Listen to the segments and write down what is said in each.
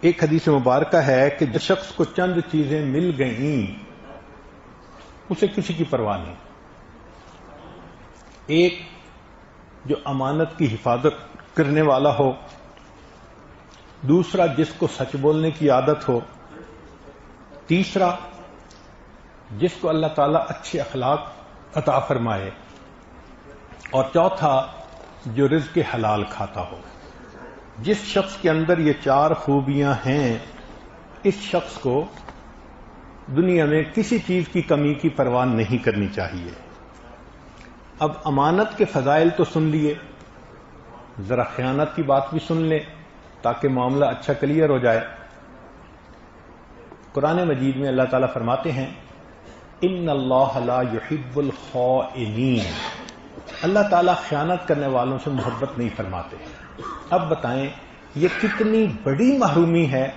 ایک حدیث مبارکہ ہے کہ جس شخص کو چند چیزیں مل گئیں اسے کسی کی پرواہ نہیں. ایک جو امانت کی حفاظت کرنے والا ہو، دوسرا جس کو سچ بولنے کی عادت ہو، تیسرا جس کو اللہ تعالیٰ اچھے اخلاق عطا فرمائے، اور چوتھا جو رزق حلال کھاتا ہو. جس شخص کے اندر یہ چار خوبیاں ہیں اس شخص کو دنیا میں کسی چیز کی کمی کی پرواہ نہیں کرنی چاہیے. اب امانت کے فضائل تو سن لیے، ذرا خیانت کی بات بھی سن لیں تاکہ معاملہ اچھا کلیئر ہو جائے. قرآن مجید میں اللہ تعالیٰ فرماتے ہیں ان اللہ لا یحب الخائنین. اللہ تعالیٰ خیانت کرنے والوں سے محبت نہیں فرماتے. اب بتائیں یہ کتنی بڑی محرومی ہے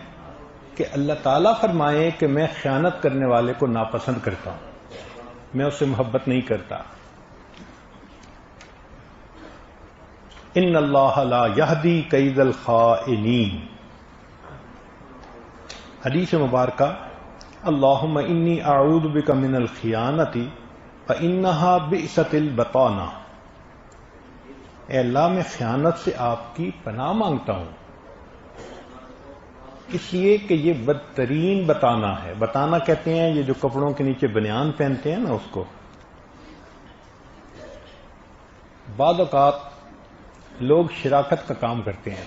کہ اللہ تعالیٰ فرمائے کہ میں خیانت کرنے والے کو ناپسند کرتا ہوں، میں اس سے محبت نہیں کرتا. ان اللہ لا یہدی کید الخائنین. حدیث مبارکہ اللہم انی اعوذ بک من الخیانۃ فانہا بئست البطانہ. اے اللہ میں خیانت سے آپ کی پناہ مانگتا ہوں، اس لیے کہ یہ بدترین بتانا ہے. بتانا کہتے ہیں یہ جو کپڑوں کے نیچے بنیان پہنتے ہیں نا اس کو. بعض اوقات لوگ شراکت کا کام کرتے ہیں،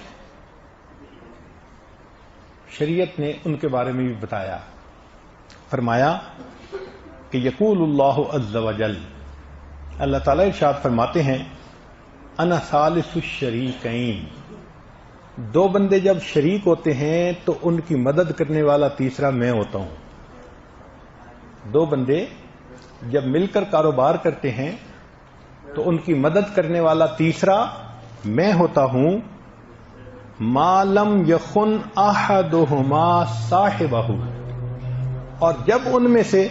شریعت نے ان کے بارے میں بھی بتایا. فرمایا کہ یقول اللہ عز وجل، اللہ تعالیٰ ارشاد فرماتے ہیں انا ثالث الشریکین. دو بندے جب شریک ہوتے ہیں تو ان کی مدد کرنے والا تیسرا میں ہوتا ہوں. دو بندے جب مل کر کاروبار کرتے ہیں تو ان کی مدد کرنے والا تیسرا میں ہوتا ہوں. ما لم یخن احدہما صاحبہ. اور جب ان میں سے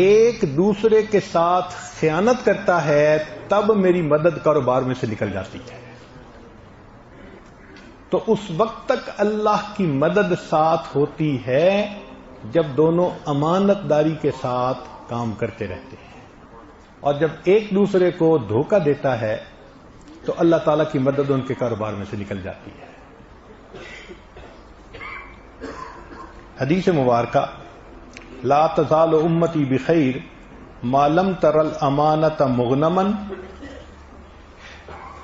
ایک دوسرے کے ساتھ خیانت کرتا ہے تب میری مدد کاروبار میں سے نکل جاتی ہے. تو اس وقت تک اللہ کی مدد ساتھ ہوتی ہے جب دونوں امانت داری کے ساتھ کام کرتے رہتے ہیں. اور جب ایک دوسرے کو دھوکہ دیتا ہے تو اللہ تعالیٰ کی مدد ان کے کاروبار میں سے نکل جاتی ہے. حدیث مبارکہ لا تزال امتی بخیر ما لم تر الامانۃ مغنما.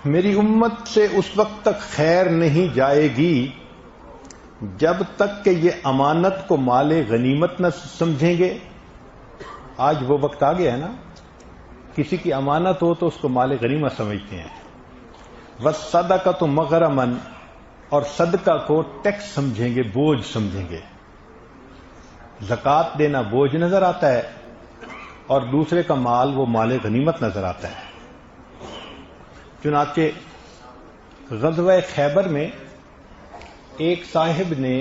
میری امت سے اس وقت تک خیر نہیں جائے گی جب تک کہ یہ امانت کو مال غنیمت نہ سمجھیں گے. آج وہ وقت آ گیا ہے نا، کسی کی امانت ہو تو اس کو مال غنیمت سمجھتے ہیں. والصدقۃ مغرما، اور صدقہ کو ٹیکس سمجھیں گے، بوجھ سمجھیں گے. زکوٰۃ دینا بوجھ نظر آتا ہے اور دوسرے کا مال وہ مال غنیمت نظر آتا ہے. چنانچہ غزوہ خیبر میں ایک صاحب نے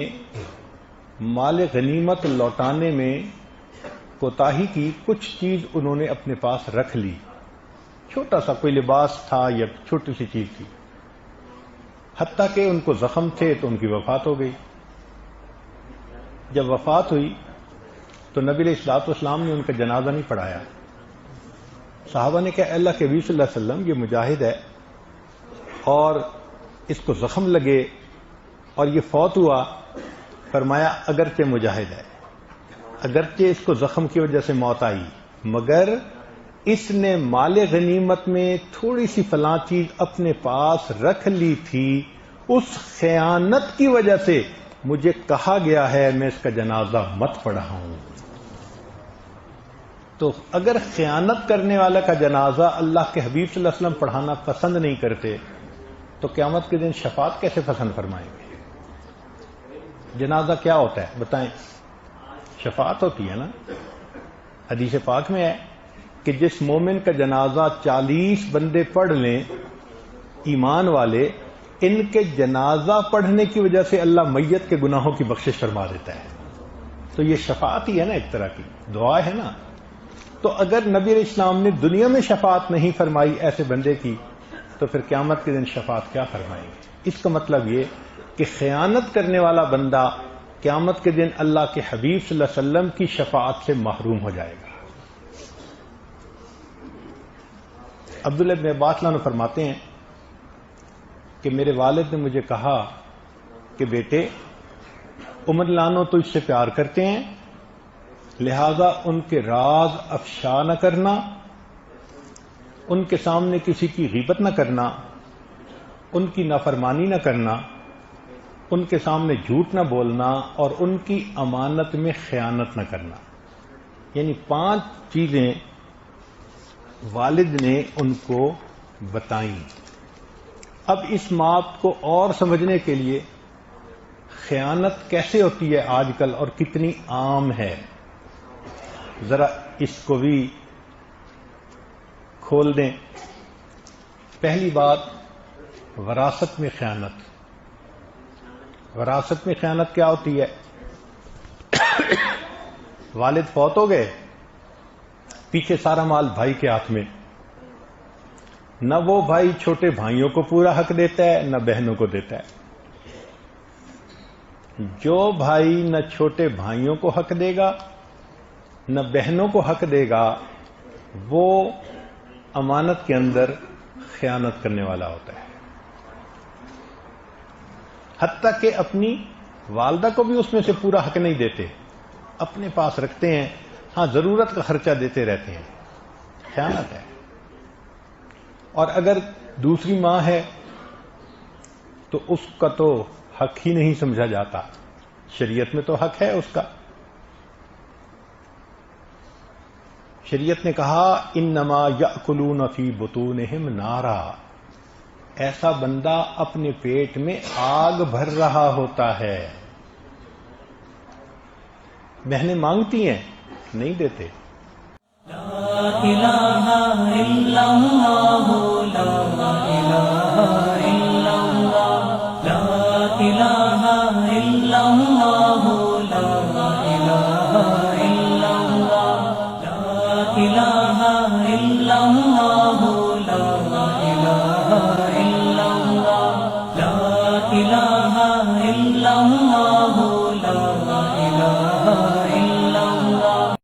مال غنیمت لوٹانے میں کوتاہی کی. کچھ چیز انہوں نے اپنے پاس رکھ لی، چھوٹا سا کوئی لباس تھا یا چھوٹی سی چیز تھی، حتیٰ کہ ان کو زخم تھے تو ان کی وفات ہو گئی. جب وفات ہوئی تو نبی علیہ الصلوۃ والسلام نے ان کا جنازہ نہیں پڑھایا. صحابہ نے کہا اللہ کے نبی صلی اللہ علیہ وسلم یہ مجاہد ہے اور اس کو زخم لگے اور یہ فوت ہوا. فرمایا اگرچہ مجاہد ہے، اگرچہ اس کو زخم کی وجہ سے موت آئی، مگر اس نے مال غنیمت میں تھوڑی سی فلاں چیز اپنے پاس رکھ لی تھی، اس خیانت کی وجہ سے مجھے کہا گیا ہے میں اس کا جنازہ مت پڑھاؤں. تو اگر خیانت کرنے والا کا جنازہ اللہ کے حبیب صلی اللہ علیہ وسلم پڑھانا پسند نہیں کرتے تو قیامت کے دن شفاعت کیسے پسند فرمائیں گے؟ جنازہ کیا ہوتا ہے بتائیں؟ شفاعت ہوتی ہے نا. حدیث پاک میں ہے کہ جس مومن کا جنازہ 40 بندے پڑھ لیں ایمان والے، ان کے جنازہ پڑھنے کی وجہ سے اللہ میت کے گناہوں کی بخشش فرما دیتا ہے. تو یہ شفاعت ہی ہے نا، ایک طرح کی دعا ہے نا. تو اگر نبی علیہ السلام نے دنیا میں شفاعت نہیں فرمائی ایسے بندے کی تو پھر قیامت کے دن شفاعت کیا فرمائیں گے؟ اس کا مطلب یہ کہ خیانت کرنے والا بندہ قیامت کے دن اللہ کے حبیب صلی اللہ علیہ وسلم کی شفاعت سے محروم ہو جائے گا۔ عبداللہ بن عباس رضی اللہ عنہ فرماتے ہیں کہ میرے والد نے مجھے کہا کہ بیٹے، عمر لانو تو اس سے پیار کرتے ہیں، لہذا ان کے راز افشا نہ کرنا، ان کے سامنے کسی کی غیبت نہ کرنا، ان کی نافرمانی نہ کرنا، ان کے سامنے جھوٹ نہ بولنا، اور ان کی امانت میں خیانت نہ کرنا۔ یعنی 5 چیزیں والد نے ان کو بتائیں۔ اب اس بات کو اور سمجھنے کے لیے خیانت کیسے ہوتی ہے آج کل اور کتنی عام ہے، ذرا اس کو بھی کھول دیں۔ پہلی بات، وراثت میں خیانت۔ وراثت میں خیانت کیا ہوتی ہے؟ والد فوت ہو گئے، پیچھے سارا مال بھائی کے ہاتھ میں، نہ وہ بھائی چھوٹے بھائیوں کو پورا حق دیتا ہے نہ بہنوں کو دیتا ہے۔ جو بھائی نہ چھوٹے بھائیوں کو حق دے گا نہ بہنوں کو حق دے گا، وہ امانت کے اندر خیانت کرنے والا ہوتا ہے۔ حتیٰ کہ اپنی والدہ کو بھی اس میں سے پورا حق نہیں دیتے، اپنے پاس رکھتے ہیں، ہاں ضرورت کا خرچہ دیتے رہتے ہیں، خیانت ہے۔ اور اگر دوسری ماں ہے تو اس کا تو حق ہی نہیں سمجھا جاتا، شریعت میں تو حق ہے اس کا۔ شریعت نے کہا انما یأکلون فی بطونہم نارا، ایسا بندہ اپنے پیٹ میں آگ بھر رہا ہوتا ہے۔ بہنیں مانگتی ہیں، نہیں دیتے۔ لا الہ الا اللہ، لا الہ الا اللہ، لا الہ الا اللہ، لا الہ الا اللہ، لا الہ الا اللہ۔